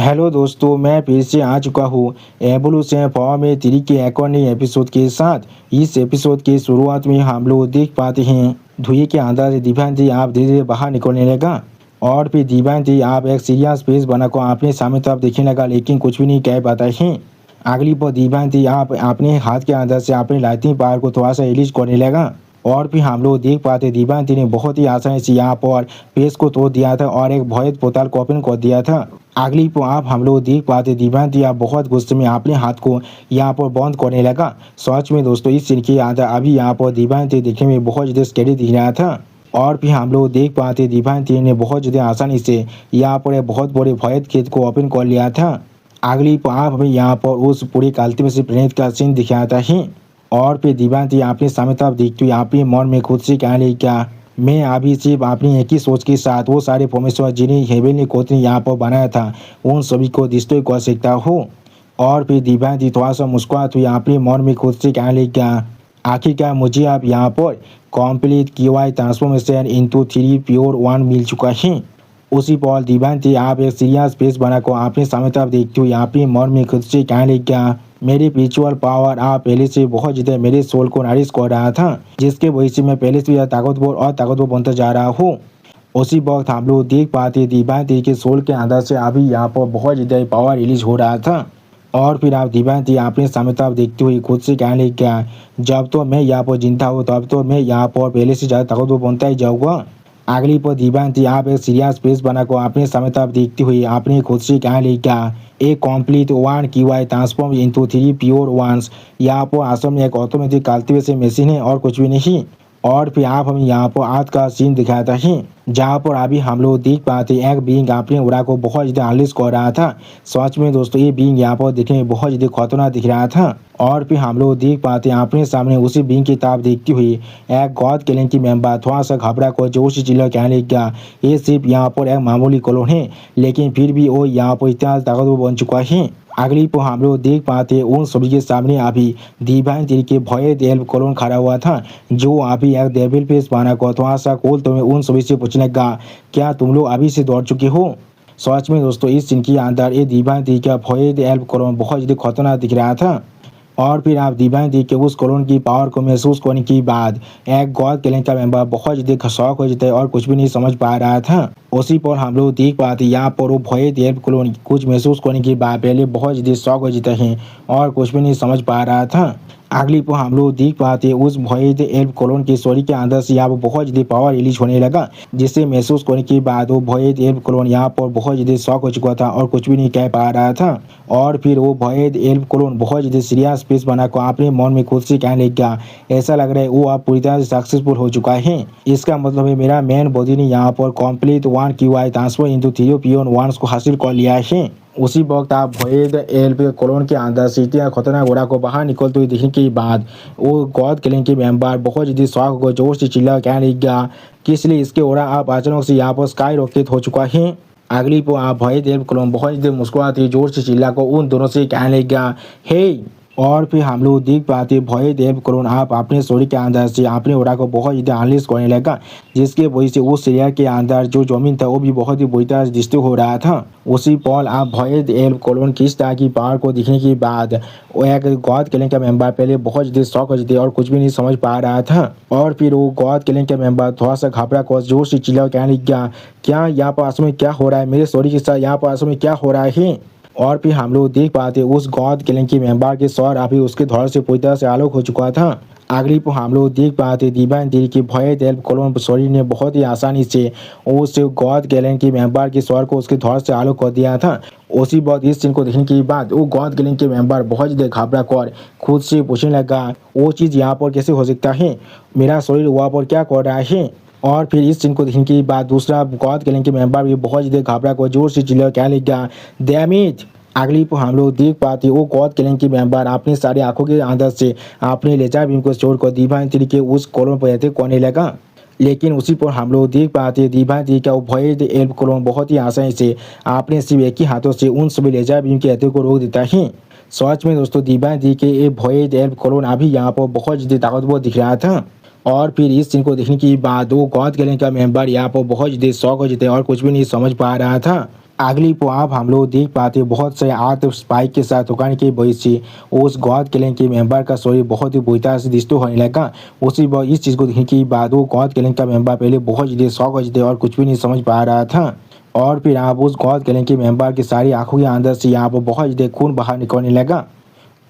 Hello दोस्तों, मैं फिर से आ चुका हूँ एवोल्यूशन फॉर्म में 3 के एक और नए एपिसोड के साथ। इस एपिसोड की शुरुआत में हम लोग देख पाते हैं धुएं के अंदर से दिव्यांती आप धीरे धीरे बाहर निकलने लगा और फिर दिव्यांती आप एक सीरियस फेस बनाकर अपने सामने तरफ देखने लगा, लेकिन कुछ भी नहीं कह पाता है। अगली पर दिव्यांती आप अपने हाथ के अंदर से अपने लाइटिंग पावर को थोड़ा सा रिलीज करने लगा और फिर हम लोग देख पाते दिव्यांती ने बहुत ही आसानी से यहाँ पर फेस को तोड़ दिया था और एक भयत पोताल को ओपन कर दिया था। अगली पर आप हम लोग देख पाते दिव्यांती आप बहुत गुस्से में अपने हाथ को यहाँ पर बंद करने लगा। सच में दोस्तों, इस सीन के अंदर अभी यहाँ पर दिव्यांती देखने में बहुत ज़्यादा स्कैरी दिख रहा था और फिर हम लोग देख पाते दिव्यांती ने बहुत ज़्यादा आसानी से यहाँ पर एक बहुत बड़े भयत खेत को ओपन कर लिया था। अगली पर आप हमें यहाँ पर उस पूरी काल्ति में से प्रणीत का सीन दिखाता है और फिर दिव्यांती अपने सामने तरफ देखती हुई अपने मन में खुद से कहने लगी, क्या मैं अभी सिर्फ अपनी एक ही सोच के साथ वो सारे परमेश्वर जिन्हें हेवेली कोच ने यहाँ पर बनाया था उन सभी को डिस्ट्रॉय कर सकता हूँ। और फिर दिव्यांती थोड़ा सा मुस्कुराती हुई अपने मन में खुद से कहने लगी, क्या आखिरकार मुझे आप यहाँ पर complete QI transformation into 3 pure 1 मिल चुका है। उसी पल दिव्यांती आप एक सीरियस फेस बनाकर अपने सामने तरफ देखती हुई अपने मन में खुद से कहने लगी, क्या मेरी स्पिरिचुअल पावर आप पहले से बहुत ज़्यादा मेरे सोल को नरिश कर रहा था, जिसके वजह से मैं पहले से ज़्यादा ताकतवर और ताकतवर बनता जा रहा हूँ। उसी वक्त हम लोग देख पाते दिव्यांती के सोल के अंदर से अभी यहाँ पर बहुत ज़्यादा पावर रिलीज हो रहा था और फिर आप दिव्यांती अपने सामने तरफ देखते हुए खुद से कहने लगी, क्या जब तो मैं यहाँ पर जिंदा हूँ तब तो मैं यहाँ पर पहले से ज़्यादा ताकतवर बनता ही जाऊँगा। अगली पर दिव्यांती आप एक सीरियस फेस बनाकर अपने सामने तरफ देखते हुए अपने खुद से कहने लगी, क्या a complete 1 QI transform into 3 pure ones. यहाँ पर आसम में एक ऑटोमेटिक कल्टीवेशन मशीन है और कुछ भी नहीं। और फिर आप हमें यहाँ पर आज का सीन दिखाता है जहाँ पर अभी हम लोग देख पाते एक बीइंग अपने उड़ा को बहुत ज़्यादा अनलिश कर रहा था। सच में दोस्तों, ये बीइंग यहाँ पर देखने में बहुत ज़्यादा खतरनाक दिख रहा था और फिर हम लोग देख पाते अपने सामने उसी बीइंग की ताब देखती हुई एक गॉड क्लैन की मेंबर थोड़ा सा घबरा कर जोर से चिल्ला कहने लगा, ये सिर्फ यहाँ पर एक मामूली क्लोन है, लेकिन फिर भी वो यहाँ पर इतना ताकतवर बन चुका है। अगली पर हम लोग देख पाते उन सभी के सामने अभी दिव्यांती के भय देव क्लोन खड़ा हुआ था, जो अभी एक डेविल फेस बना कर थोड़ा सा कोल तो उन सभी से पूछने लगा, क्या तुम लोग अभी से दौड़ चुके हो। सच में दोस्तों, इस सीन के अंदर ये दिव्यांती का भय देव क्लोन बहुत ज़्यादा खतरनाक दिख रहा था और फिर आप दिव्यांती के उस क्लोन की पावर को महसूस करने के बाद एक गॉड क्लैन का मेंबर बहुत ज़्यादा शौक हो जाता है और कुछ भी नहीं समझ पा रहा था। उसी पर हम लोग देख पाते यहाँ पर वो भय देव क्लोन कुछ महसूस करने के बाद पहले बहुत ज़्यादा शौक हो जाता है और कुछ भी नहीं समझ पा रहा था। अगली पर हम लोग देख पाते उस भय एल्फ क्लोन की स्टोरी के अंदर से यहाँ पर बहुत ज़्यादा पावर रिलीज होने लगा, जिसे महसूस करने के बाद वो भय एल्फ क्लोन यहाँ पर बहुत ज़्यादा शौक हो चुका था और कुछ भी नहीं कह पा रहा था। और फिर वो भय एल्फ क्लोन बहुत ज़्यादा सीरियस फेस बनाकर अपने मन में खुद से कहने लगा, ऐसा लग रहा है वो आप पूरी तरह से सक्सेसफुल हो चुका है। इसका मतलब है मेरा मेन बॉडी ने यहाँ पर complete 1 QI transfer into 3 pure ones को हासिल कर लिया है। उसी वक्त आप भयद एल्फ क्लोन के अंदर से इतना खतरनाक घोड़ा को बाहर निकलते हुए देखने के बाद वो गॉड क्लैन के मेंबर बहुत ज़्यादा शौक को जोर से चिल्ला कहने लगा कि इसलिए इसके ओरा आप अचानक से यहाँ पर स्काई रॉकेट हो चुका है। अगली पर आप भयद एल्फ क्लोन बहुत ज़्यादा मुस्कुराते जोर से चिल्ला को उन दोनों से कहने लगा, हे। और फिर हम लोग देख पाते भय देव क्लोन आप अपने स्टोरी के अंदर से अपने ओरा को बहुत ज़्यादा अनलिश करने लगा, जिसके वजह से उस एरिया के अंदर जो जमीन था वो भी बहुत ही बुरी तरह से डिस्ट्रॉय हो रहा था। उसी पल आप भय देव क्लोन की इस तरह की पावर को देखने के बाद वो एक गॉड क्लैन का मेंबर पहले बहुत ज़्यादा शौक हो जाते और कुछ भी नहीं समझ पा रहा था और फिर वो गॉड क्लैन का मेंबर थोड़ा सा घबरा कर जोर से चिल्ला कहने लगा, क्या यहाँ पर असल में क्या हो रहा है, मेरे स्टोरी के साथ यहाँ पर असल में क्या हो रहा है। और फिर हम लोग देख पाते उस गॉड क्लैन के मेंबर के सर अभी उसके धड़ से पूरी तरह से आलोक हो चुका था। अगली पर हम लोग देख पाते दिव्यांती की भय देव क्लोन शरीर ने बहुत ही आसानी से उस गॉड क्लैन के मेंबर के सर को उसके धड़ से आलोक कर दिया था। उसी वक्त इस सीन को देखने के बाद वो गॉड क्लैन के मेंबर बहुत ज़्यादा घबरा कर खुद से पूछने लगा, वो चीज़ यहाँ पर कैसे हो सकता है, मेरा शरीर वहाँ पर क्या कर रहा है। और फिर इस सीन को देखने के बाद दूसरा गॉड क्लैन के मेंबर भी बहुत ज़्यादा घबरा कर जोर से चिल्ला कहने लगा, डैम इट। अगली पर हम लोग देख पाते वो गॉड क्लैन के मेंबर अपनी सारी आंखों के अंदर से अपने लेजर बीम को छोड़कर दिव्यांती के उस क्लोन पर अटैक करने लगा, लेकिन उसी पर हम लोग देख पाते दिव्यांती का भय एल्फ क्लोन बहुत ही आसानी से अपने सिर्फ एक ही हाथों से उन सभी लेजर बीम के अटैक को रोक देता है। सच में दोस्तों, दिव्यांती के ये भय एल्फ क्लोन अभी यहाँ पर बहुत ज़्यादा ताकतवर दिख रहा था और फिर इस सीन को देखने के बाद वो गॉड क्लैन का मेंबर यहाँ पर बहुत ज़्यादा शौक हो जाते और कुछ भी नहीं समझ पा रहा था। अगली पो आप हम लोग देख पाते बहुत से आर्ट स्पाइक के साथ दुकान के वजह से उस गौद किलिंग के मेंबर का स्टोरी बहुत ही बुरी तरह से डिस्टो होने लगा। उसी वक्त इस चीज़ को देखने के बाद वो गौद किलिंग का मेंबर पहले बहुत ज़्यादा शौक हो जाते और कुछ भी नहीं समझ पा रहा था। और फिर आप उस गौद किलिंग के मेंबर की सारी आंखों के अंदर से यहाँ पर बहुत ज़्यादा खून बाहर निकलने लगा।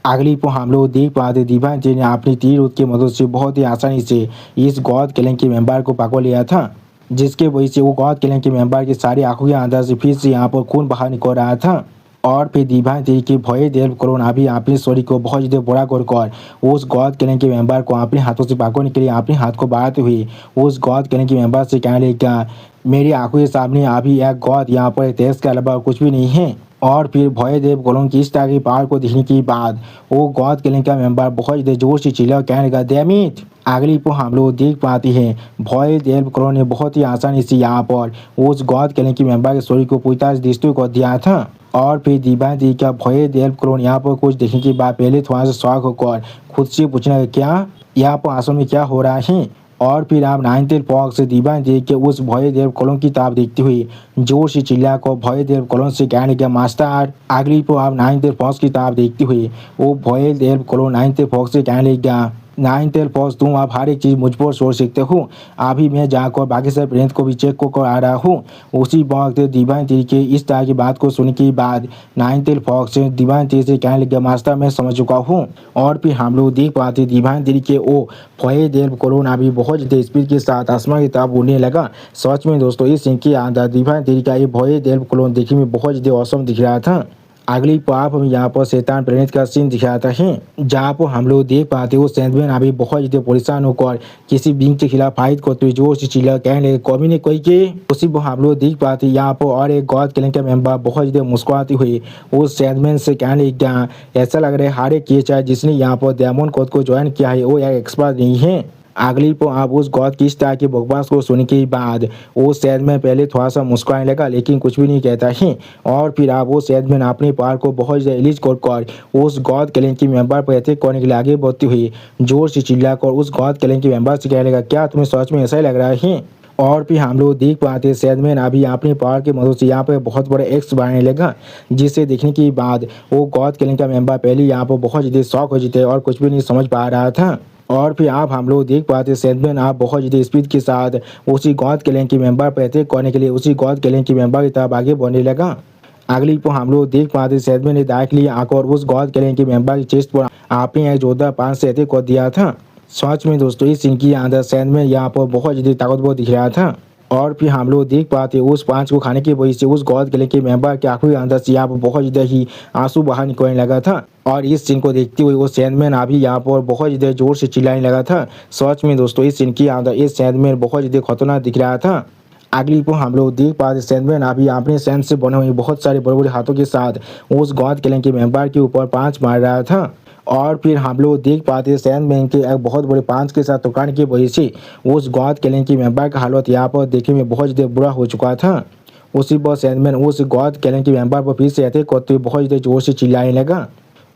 अगली पो हम लोग देख पाते दीवान जी ने अपनी तीर उत की मदद से बहुत ही आसानी से इस गौद किलिंग के मेंबर को पकड़ लिया था, जिसके वजह से वो गौद किलिंग के मेंबर की सारी आंखों के अंदर से फिर से यहाँ पर खून बाहर निकल रहा था। और फिर दीवान जी की भय देव कोरोना भी अपनी स्टोरी को बहुत ज़्यादा बुरा कर उस गौद किलिंग के मेंबर को अपने हाथों से पकड़ने के लिए अपने हाथ को बढ़ाते हुए उस गौद किलिंग के मेंबर से कहने लगा, मेरी आंखों के सामने अभी एक गौद यहाँ पर तेज के अलावा कुछ भी नहीं है। और फिर भय देव कोलों की इस तरह की पावर को देखने के बाद वो गौद किलिंग का मेंबर बहुत ज़्यादा जोर से चिल्ला कहने लगा, डैमिट। अगली को हम लोग देख पाते हैं भय देव कोलों ने बहुत ही आसानी से यहाँ पर उस गौद किलिंग के मेंबर की स्टोरी को पूरी तरह से डिस्ट्रॉय कर दिया था। और फिर दीवान जी का भय देव कोलों यहाँ पर कुछ देखने के बाद पहले थोड़ा सा शौक होकर खुद से पूछना क्या यहाँ पर आंसू में क्या हो रहा है। और फिर आप नाइनटेल फॉक्स से दीवान जी के उस भय देव कोलों की ताब देखते हुए जोर से चिल्ला को भय देव कोलों से कहने लगा, मास्टर। अगली को आप नाइनटेल फॉक्स की ताब देखते हुए वो भय देव कोलों नाइनटेल फॉक्स से कहने लगा, नाइनटेल फॉक्स तुम आप हर एक चीज़ मुझ पर छोड़ सकते हो, अभी मैं जाकर बाकी सब प्रेत को भी चेक को कर आ रहा हूँ। उसी वक्त दीवान जी के इस तरह की बात को सुनने के बाद नाइनटेल फॉक्स दीवान जी से कहने लगा, मास्टर मैं समझ चुका हूँ। और फिर हम लोग देख पाते दीवान जी के ओ भय देव कोरोना भी बहुत ज़्यादा स्पीड के साथ आसमान की तरफ उड़ने लगा। सच में दोस्तों इस सीन के अंदर दीवान जी का ये भय देव कोलोन देखने में बहुत ज़्यादा औसम दिख रहा था। अगली पाप हम यहाँ पर शैतान प्रेरित का सीन दिखाता है, जहाँ पर हम लोग देख पाते हो सैंडमैन अभी बहुत ज़्यादा परेशान होकर किसी बिंग के खिलाफ फाइट करते हुए जोर से चिल्ला कहने लगे, कौमी ने कोई के। उसी पर हम लोग देख पाते यहाँ पर और एक गॉड किलिंग का मेंबर बहुत ज़्यादा मुस्कुराते हुए उस सैंडमैन से कहने लगा, ऐसा लग रहा है हर एक केस जिसने यहाँ पर डायमंड कोड को ज्वाइन किया है वो एक एक्सपर्ट नहीं है। अगली को आप उस गॉड की इस तरह की बकवास को सुनने के बाद वो सैदमैन पहले थोड़ा सा मुस्कुराने लगा लेकिन कुछ भी नहीं कहता है। और फिर आप वो सैदमैन अपने पार को बहुत ज़्यादा रिलीज कर उस गॉड किलिंग की मेंबर पर अटैक करने के लिए आगे बढ़ती हुई जोर से चिल्लाकर उस गॉड किलिंग की मेंबर से कहने लगा, क्या तुम्हें सच में ऐसा ही लग रहा है। और फिर हम लोग देख पाते सैदमैन अभी अपने पावर की मदद से यहाँ पर बहुत बड़ा एक्स बनाने लगा, जिसे देखने के बाद वो गॉड किलिंग का मेंबर पहले यहाँ पर बहुत ज़्यादा शॉक हो जाते और कुछ भी नहीं समझ पा रहा था। और फिर आप हम लोग देख पाते सैदमैन आप बहुत ज़्यादा स्पीड के साथ उसी गॉड किलिंग की मेंबर पर अटैक करने के लिए उसी गॉड किलिंग की मेंबर की तरफ आगे बढ़ने लगा। अगली को हम लोग देख पाते सैदमैन ने दाखिली आकर उस गॉड किलिंग की मेंबर की चेस्ट पर आपने एक जोरदार पांच से अटैक कर दिया था। सच में दोस्तों इस सीन के अंदर सैदमैन यहाँ पर बहुत ज़्यादा ताकतवर दिख रहा था। और फिर हम लोग देख पाते उस पांच को खाने की वजह से उस गॉड किलिंग के मेंबर के आंखों के अंदर से यहाँ पर बहुत ज़्यादा ही आंसू बाहर निकलने लगा था। और इस सीन को देखते हुए वो सैदमैन अभी यहाँ पर बहुत ज़्यादा जोर से चिल्लाने लगा था। सच में दोस्तों इस सीन के अंदर इस सैदमैन बहुत ज़्यादा खतरनाक दिख रहा था। अगली को हम लोग देख पाते सैदमैन अभी अपने सैन से बने हुए बहुत सारे बड़े बड़े हाथों के साथ उस गॉड किलिंग के मेंबर के ऊपर पांच मार रहा था। और फिर हम लोग देख पाते सैदमैन के एक बहुत बड़े पांच के साथ टकराने की वजह से उस गॉड किलिंग की मेंबर का हालत यहाँ पर देखने में बहुत ज़्यादा बुरा हो चुका था। उसी पर सैदमैन उस गॉड किलिंग की मेंबर पर फिर से अटैक करते हुए बहुत ज़्यादा जोर से चिल्लाने लगा।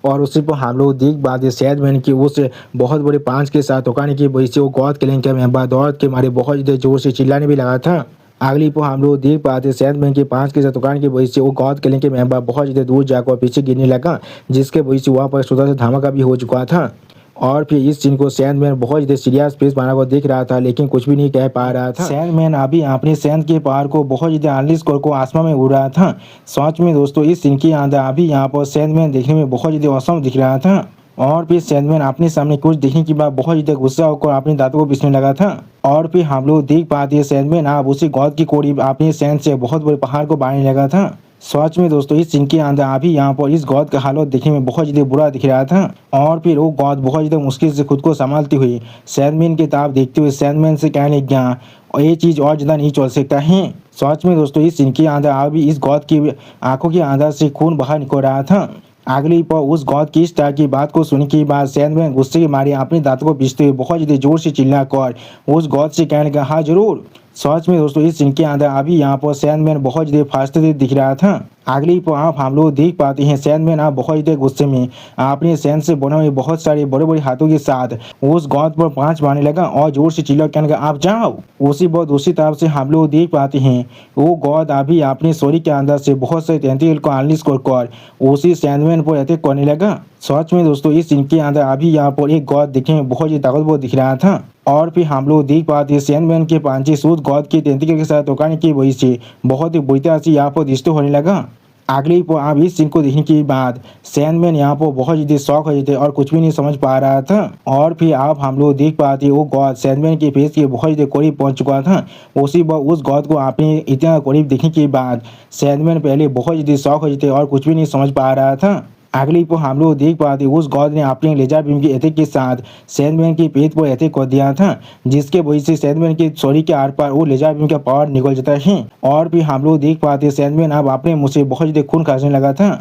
और उसी पर हम लोग देख पाते सैदमैन की उस बहुत बड़े पांच के साथ टकराने की वजह से वो गॉड किलिंग का मेंबर दौड़ के मारे बहुत ज़्यादा जोर से चिल्लाने भी लगा था। अगली को हम लोग देख पाते सैदमैन के पांच के साथ दुकान की वजह से वो गॉड किलिंग के मेंबर बहुत ज़्यादा दूर जाकर पीछे गिरने लगा, जिसके वजह से वहाँ पर छोटा सा धमाका भी हो चुका था। और फिर इस सीन को सैदमैन बहुत ज़्यादा सीरियस फेस बना कर देख रहा था लेकिन कुछ भी नहीं कह पा रहा था। सैदमैन अभी अपने सैन के पार को बहुत ज़्यादा अनलिश को आसमान में उड़ रहा था। सच में दोस्तों इस सीन के अंदर अभी यहाँ पर सैदमैन देखने में बहुत ज़्यादा औसम दिख रहा था। और फिर सैदमैन अपने सामने कुछ देखने के बाद बहुत ज़्यादा गुस्सा होकर अपने दांतों को पीसने लगा था। और फिर हम लोग देख पाते हैं सैदमैन आप उसी गॉड की कोड़ी अपने सैन से बहुत बड़े पहाड़ को बांधने लगा था। सच में दोस्तों इस सीन के अंदर अभी यहाँ पर इस गॉड का हालत देखने में बहुत ज़्यादा बुरा दिख रहा था। और फिर वो गॉड बहुत ज़्यादा मुश्किल से खुद को संभालते हुए सैदमैन की तरफ देखते हुए सैदमैन से कहने लगा, और ये चीज़ और ज़्यादा नहीं चल सकता है। सच में दोस्तों इस सीन के अंदर अभी इस गॉड की आंखों के अंदर से खून बाहर निकल रहा था। अगली पर उस गॉड की इस तरह की बात को सुनने के बाद सैदमैन गुस्से के मारे अपने दांतों को पीसते हुए बहुत ज़्यादा जोर से चिल्ला कर उस गॉड से कहने लगा, हाँ जरूर। सच में दोस्तों इस सीन के अंदर अभी यहाँ पर सैंडमैन बहुत ज़्यादा फास्ट दिख रहा था। अगली पर आप हम लोग देख पाते हैं सैंडमैन आप बहुत ज़्यादा गुस्से में अपने सैंड से बने हुए बहुत सारे बड़े बड़े हाथों के साथ उस गौद पर पांच मारने लगा और जोर से चिल्ला कहने लगा आप जाओ। उसी बहुत दूसरी तरफ से हम लोग देख पाते हैं वो गौद अभी अपने शरीर के अंदर से बहुत सारे तेंदुल को अनलिश कर उसी सैंडमैन पर अटैक करने लगा। सच में दोस्तों इस सीन के अंदर अभी यहाँ पर एक गौद दिखने में बहुत ही ताकतवर दिख रहा था और फिर हम लोग देख पाते हैं सैंडमैन के पांचे सूद गौद के तेंदुल के साथ टकराने की वजह से बहुत ही बुरी तरह से यहाँ पर डिस्टर्ब होने लगा। अगली पर आप इस सीन को देखने के बाद सैंडमैन यहाँ पर बहुत ज़्यादा शॉक हो जाते और कुछ भी नहीं समझ पा रहा था और फिर आप हम लोग देख पाते वो गौद सैंडमैन के फेस के बहुत ज़्यादा करीब पहुंच चुका था। उसी पर उस गौद को आपने इतना करीब देखने के बाद सैंडमैन पहले बहुत ज़्यादा शॉक हो जाते और कुछ भी नहीं समझ पा रहा था। अगली पर हम लोग देख पाते उस गौद ने अपने लेजर बीम के अटैक के साथ सैंडमैन के पेट पर अटैक कर दिया था जिसके वजह से सैंडमैन के शरीर के आर पार वो लेजर बीम का पावर निकल जाता है और फिर हम लोग देख पाते सैंडमैन अब अपने मुंह से बहुत ज़्यादा खून खाने लगा था।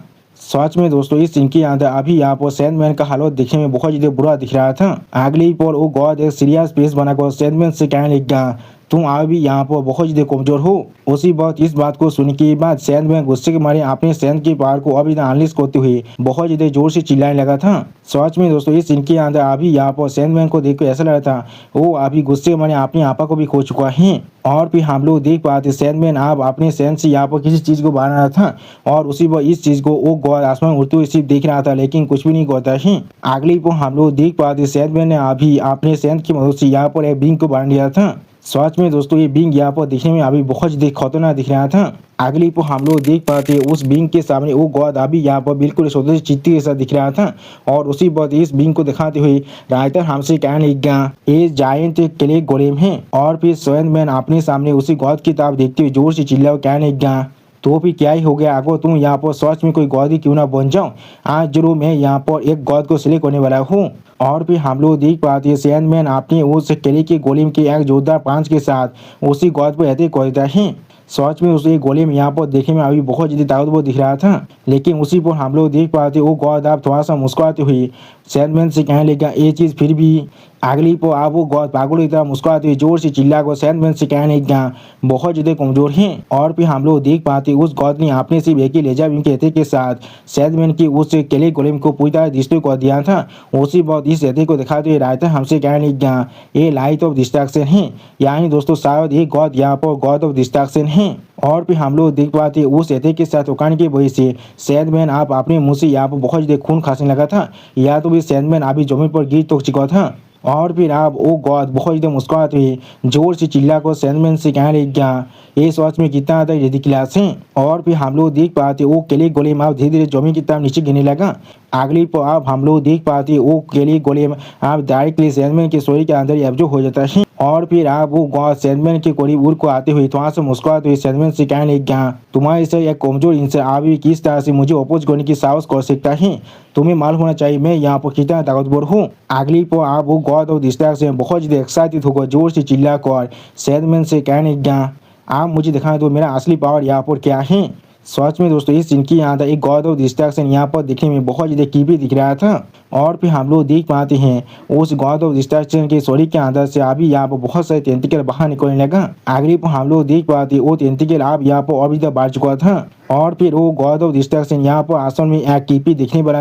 सच में दोस्तों इस सीन के अंदर अभी यहाँ पर सैंडमैन का हालत देखने में बहुत ज़्यादा बुरा दिख रहा था। अगली पर वो गौद एक सीरियस फेस बनाकर सैंडमैन से कहने लगा तुम अभी यहाँ पर बहुत ज़्यादा कमजोर हो। उसी बात इस बात को सुनने के बाद सैंडमैन गुस्से के मारे अपने सैंड की पावर को अभी अनलिश करते हुए बहुत ज़्यादा जोर से चिल्लाने लगा था। सच में दोस्तों इस सीन के अंदर अभी यहाँ पर सैंडमैन को देखकर ऐसा लगा था वो अभी गुस्से के मारे अपने आपा को भी खो चुका है और फिर हम लोग देख पाते सैंडमैन आप अपने सैंड से यहाँ पर किसी चीज़ को बना रहा था और उसी पर इस चीज़ को वो गौद आसमान उड़ते हुए सिर्फ देख रहा था लेकिन कुछ भी नहीं करता है। अगली पर हम लोग देख पाते सैंडमैन ने अभी अपने सैंड की मदद से यहाँ पर एक बिंग को बना लिया था। सच में दोस्तों ये बिंग यहाँ पर दिखने में अभी बहुत ज़्यादा खतरनाक दिख रहा था। अगली पर हम लोग देख पाते हैं उस बिंग के सामने वो गौद अभी यहाँ पर बिल्कुल स्वतंत्र चित्ती जैसा दिख रहा था और उसी बात इस बिंग को दिखाते हुए राइटर हमसे कहने लगा ये जायंट क्ले गोलेम है और फिर सैंडमैन अपने सामने उसी गौद की तरफ देखते हुए जोर से चिल्ला कहने लगा तो फिर क्या ही हो गया अगर तुम यहाँ पर सच में कोई गौद ही क्यों ना बन जाओ आज जरूर मैं यहाँ पर एक गौद को सिलेक्ट करने वाला हूँ। और फिर हम लोग देख पाते हैं सैंडमैन अपने उस किले के गोलेम के एक जोरदार पांच के साथ उसी गौद पर अटैक करता है। सच में उसे गोलेम यहाँ पर देखने में अभी बहुत ज़्यादा ताकतवर दिख रहा था लेकिन उसी पर हम लोग देख पाते वो गौद आप थोड़ा सा मुस्कुराते हुए सैंडमैन से कहने लगा ये चीज़ फिर भी। अगली पर आप वो गौद पागल की तरह मुस्कुराते हुए जोर से चिल्ला कर सैंडमैन से कहने लगा बहुत ज़्यादा कमजोर हैं और फिर हम लोग देख पाते उस गौद ने अपने सिर्फ एक ही लेजर बीम के अटैक के साथ सैंडमैन की उस किले गोलेम को पूरी तरह डिस्ट्रॉय कर दिया था। उसी बात इस अटैक को दिखाते हुए राइटर हमसे कहने लगा ये लाइट ऑफ डिस्ट्रैक्शन है यानी दोस्तों शायद ये गौद यहाँ पर गॉड ऑफ डिस्ट्रैक्शन है। और फिर हम लोग देख पाते उस अटैक के साथ उकान की वजह से सैंडमैन आप अपने मुंह से यहाँ पर बहुत ज़्यादा खून खांसने लगा था या तो भी सैंडमैन अभी जमीन पर गिर तो चुका था और फिर आप वो गौद बहुत ज़्यादा मुस्कुराते हुए जोर से चिल्ला कर सैंडमैन से कहने लग गया ये सच में कितना ज़्यादा रिडिकुलस है। और फिर हम लोग देख पाते वो किले गोलेम आप धीरे धीरे जमीन की तरफ नीचे गिरने लगा। अगली पर आप हम लोग देख पाते वो किले गोलेम आप डायरेक्टली सैंडमैन के शरीर के अंदर एब्जॉर्ब हो जाता है और फिर आप वो गौद सैंडमैन के करीब उड़ को आते हुए थोड़ा सा मुस्कुराते हुए सैंडमैन से कहने लग गया तुम्हारे से एक कमजोर इंसान अभी किस तरह से मुझे अपोज करने की साहस कर सकता है। तुम्हें मालूम होना चाहिए मैं यहाँ पर कितना ताकतवर हूँ। अगली पर आप वो गॉड ऑफ डिस्ट्रैक्शन बहुत ज़्यादा एक्साइटेड होकर जोर से चिल्ला कर सैंडमैन से कहने लग गया आप मुझे दिखाएं तो मेरा असली पावर यहाँ पर क्या है। सच में दोस्तों इस सीन के अंदर एक गॉड ऑफ डिस्ट्रैक्शन यहाँ पर दिखने में बहुत ज़्यादा कीपी दिख रहा था और फिर हम लोग देख पाते हैं उस गॉड ऑफ डिस्ट्रैक्शन के शरीर के अंदर से अभी यहाँ पर बहुत सारे तेंतिकल बाहर निकलने लगा। अगली पर हम लोग देख पाते वो तेंतिकल आप यहाँ पर अभी तक बढ़ चुका था और फिर वो गॉड ऑफ डिस्ट्रैक्शन यहाँ पर आसन में एक कीपी दिखने बना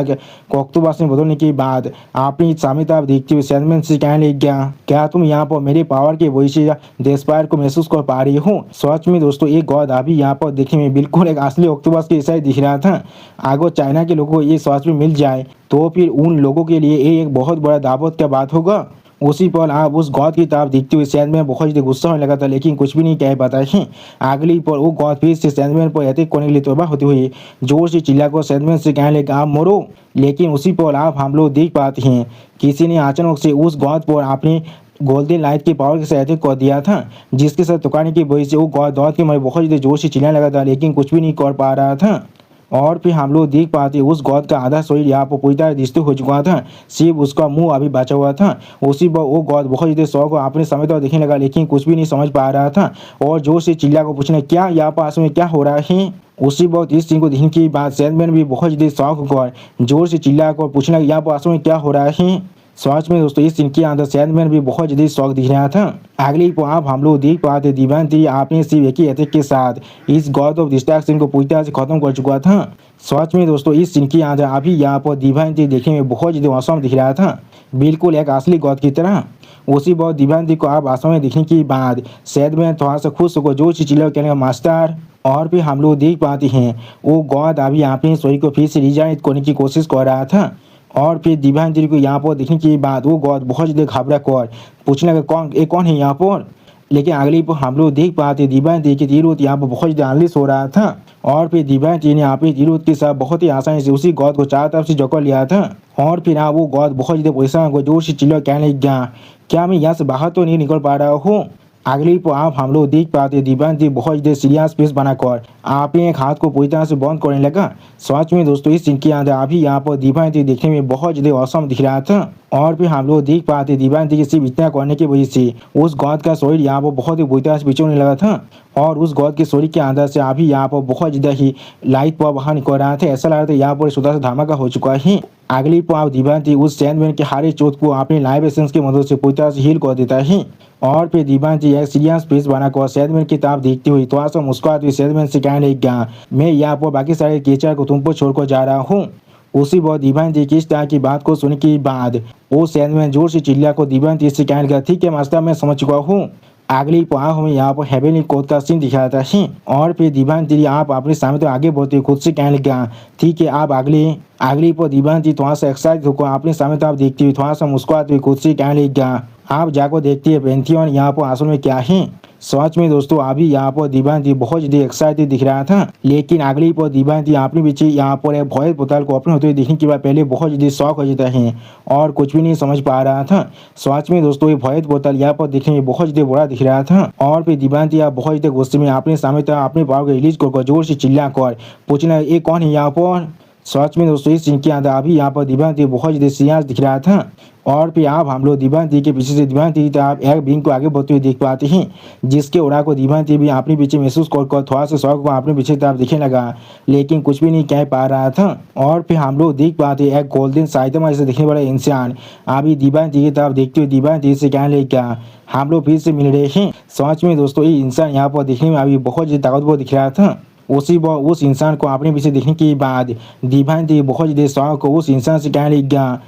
ऑक्टोपस में बदलने के बाद आपने सामने तरफ देखते हुए सैंडमैन से कहने लग गया क्या तुम यहाँ पर मेरे पावर के वजह से डेस्पायर को महसूस कर पा रही हो। सच में दोस्तों एक गॉड अभी यहाँ पर देखने में बिल्कुल एक असली ऑक्टोपस के ऐसा ही दिख रहा था। अगर चाइना के लोगों को ये सच में मिल जाए तो फिर उन लोगों के लिए ये एक बहुत बड़ा दावत का बात होगा। उसी पर आप उस गॉड की तरफ देखते हुए सैंडमैन बहुत ज़्यादा गुस्सा होने लगा था लेकिन कुछ भी नहीं कह पाता है। अगली पर वो गॉड फिर से सैंडमैन पर अटैक करने के लिए तौबा होते हुए जोर से चिल्लाकर सैंडमैन से कहने लगा आप मरो। लेकिन उसी पर आप हम लोग देख पाते हैं किसी ने अचानक से उस गॉड पर अपने गोल्डन लाइट के पावर के साथ अटैक कर दिया था जिसके साथ टुकाने की वजह से वो गॉड दौड़ के मारे बहुत ज़्यादा जोर से चिल्लाने लगा था लेकिन कुछ भी नहीं कर पा रहा था। और फिर हम लोग देख पाते उस गॉड का आधा शरीर यहाँ पर पूरी तरह डिस्ट्रॉय हो चुका था सिर्फ उसका मुंह अभी बचा हुआ था। उसी पर वो गॉड बहुत ज़्यादा शौक को अपने समय तो देखने लगा लेकिन कुछ भी नहीं समझ पा रहा था और जोर से चिल्ला को पूछना क्या यहाँ पास में क्या हो रहा है। उसी वक्त इस सीन को देखने के बाद सैंडमैन भी बहुत ज़्यादा शौक होकर जोर से चिल्ला कर पूछना यहाँ पास में क्या हो रहा है। सच में दोस्तों इस सीन के अंदर सैंडमैन भी बहुत ज़्यादा शौक दिख रहा था। अगली को आप हम लोग देख पाते दिव्यांती आपने सिर्फ एक ही अटैक के साथ इस गॉड ऑफ डिस्ट्रैक्शन को पूरी तरह से खत्म कर चुका था। सच में दोस्तों इस सीन के अंदर अभी यहाँ पर दिव्यांती देखने में बहुत ज़्यादा औसम दिख रहा था, बिल्कुल एक असली गॉड की तरह। उसी बहुत दिव्यांती को आप आसमान में दिखने के बाद सैंडमैन थोड़ा सा खुश होकर जोर से चिल्ला कहने का मास्टर। और फिर हम लोग देख पाते हैं वो गॉड अभी अपने स्टोरी को फिर से रिजाइट करने की कोशिश कर रहा था। और फिर दिव्यांजलि को यहाँ पर देखने के बाद वो गॉड बहुत ज़्यादा घबरा कर पूछने लगा कौन है यहाँ पर। लेकिन अगली पर हम लोग देख पाते दिव्यांजलि के तिरुत यहाँ पर बहुत ज़्यादा अनलिश हो रहा था। और फिर दिव्यांजलि ने अपने तिरुत के साथ बहुत ही आसानी से उसी गॉड को चारों तरफ से जकड़ लिया था। और फिर वो गॉड बहुत ज़्यादा परेशान को जोर से चिल्ला कहने लग गया, क्या मैं यहाँ से बाहर तो नहीं निकल पा रहा हूँ। अगली पर आप हम लोग देख पाते दिव्यांजलि बहुत ज़्यादा सीरियस फेस बनाकर आपने एक हाथ को पूरी तरह से बंद करने लगा। सच में दोस्तों इस सीन के अंदर अभी यहाँ पर दिव्यांजलि देखने में बहुत ज़्यादा औसम दिख रहा था। और फिर हम लोग देख पाते दिव्यांजलि सिर्फ इतना करने की वजह से उस गॉड का शरीर यहाँ पर बहुत ही बुरी तरह से पीछे होने लगा था। और उस गॉड के शरीर के अंदर से अभी यहाँ पर बहुत ज़्यादा ही लाइट पर बाहर निकल रहा था। ऐसा लग रहा था यहाँ पर छोटा सा धमाका हो चुका है। अगली पर आप दिव्यांजलि उस सैंडमैन के हारे चोट को अपने लाइव एसेंस की मदद से पूरी तरह से हील कर देता है। और फिर दिव्यांजलि एक सीरियस फेस बनाकर सैंडमैन की तरफ देखती हुई थोड़ा सा मुस्कुराती हुई सैंडमैन से कहने लगा, मैं यहाँ पर बाकी सारे केचर को तुम पर छोड़कर जा रहा हूँ। उसी बहुत दिव्यांजलि की इस तरह की बात को सुनने के बाद वो सैंडमैन जोर से चिल्ला को दिव्यांजलि से कहने लगा, ठीक है मास्टर मैं समझ चुका हूँ। अगली पाँव हमें यहाँ पर हेवनली कोड का सीन दिखाता है। और फिर दिव्यांजलि आप अपने सामने तो आगे बढ़ते खुद से कहने लगा, ठीक है आप अगली पर दिव्यांजलि थोड़ा सा एक्साइट होकर अपने सामने तो आप देखती हुई थोड़ा सा मुस्कुराते हुए खुद से कहने लगा, आप जाकर देखती है पैंथियन यहाँ पर असल में क्या है। सच में दोस्तों अभी यहाँ पर दिव्यांजलि बहुत ज़्यादा एक्साइटेड दिख रहा था। लेकिन अगली पर दिव्यांजलि अपने पीछे यहाँ पर एक भय पोतल को ओपन होते हुए देखने के बाद पहले बहुत ज़्यादा शौक हो जाता है और कुछ भी नहीं समझ पा रहा था। सच में दोस्तों ये भय पोतल यहाँ पर देखने में बहुत ज़्यादा बड़ा दिख रहा था। और फिर दिव्यांजलि आप बहुत ज़्यादा गुस्से में अपने सामने तक अपने पावर को रिलीज कर जोर से चिल्ला कर पूछना ये कौन है यहाँ पर। सच में दोस्तों इस सीन के अंदर अभी यहाँ पर दिव्यांजलि बहुत ज़्यादा सीरियस दिख रहा था। और फिर आप हम लोग दिव्यांजलि के पीछे से दिव्यांजलि की आप एक बींग को आगे बढ़ते हुए देख पाते हैं, जिसके ओरा को दिव्यांजलि भी अपने पीछे महसूस कर थोड़ा सा शौक को अपने पीछे तरफ दिखने लगा, लेकिन कुछ भी नहीं कह पा रहा था। और फिर हम लोग देख पाते एक गोल्डन साइतमा जैसे दिखने वाला इंसान अभी दिव्यांजलि की तरफ देखते हुए दिव्यांजलि से कहने लगा, हम लोग फिर से मिल रहे हैं। सच में दोस्तों ये इंसान यहाँ पर देखने में अभी बहुत ज़्यादा ताकतवर दिख रहा था। उस इंसान को अपने पीछे देखने के बाद दिव्यांजलि बहुत ज़्यादा शौक को उस इंसान से कहने लगा,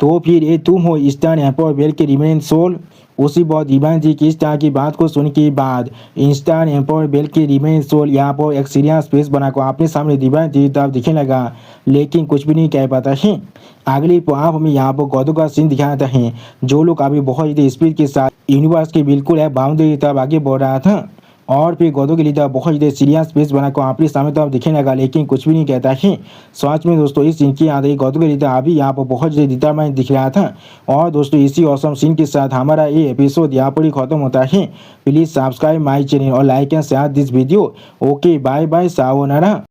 तो फिर ये तुम हो ईस्टर्न एम्पायर बेल के रिमेन सोल। उसी बहुत दिव्यांजलि की इस तरह की बात को सुनने के बाद ईस्टर्न एम्पायर बेल के रिमेन सोल यहाँ पर एक सीरियस फेस बनाकर अपने सामने दिव्यांजलि की तरफ दिखने लगा, लेकिन कुछ भी नहीं कह पाता है। अगली पर आप हमें यहाँ पर गौतम का सीन दिखाता है, जो लोग अभी बहुत ज़्यादा स्पीड के साथ यूनिवर्स के बिल्कुल है बाउंड्री की तरफ आगे बढ़ रहा था। और फिर गौतम के लिए बहुत ज़्यादा सीरियस फेस बनाकर अपने सामने तरफ दिखने लगा, लेकिन कुछ भी नहीं कहता है। सच में दोस्तों इस सीन की याद है गौतम के लिए अभी यहाँ पर बहुत ज़्यादा डिटरमाइंड दिख रहा था। और दोस्तों इसी औसम सीन के साथ हमारा ये एपिसोड यहाँ पर ही खत्म होता है। प्लीज़ सब्सक्राइब माई चैनल और like and share this video. Okay bye bye, sayonara.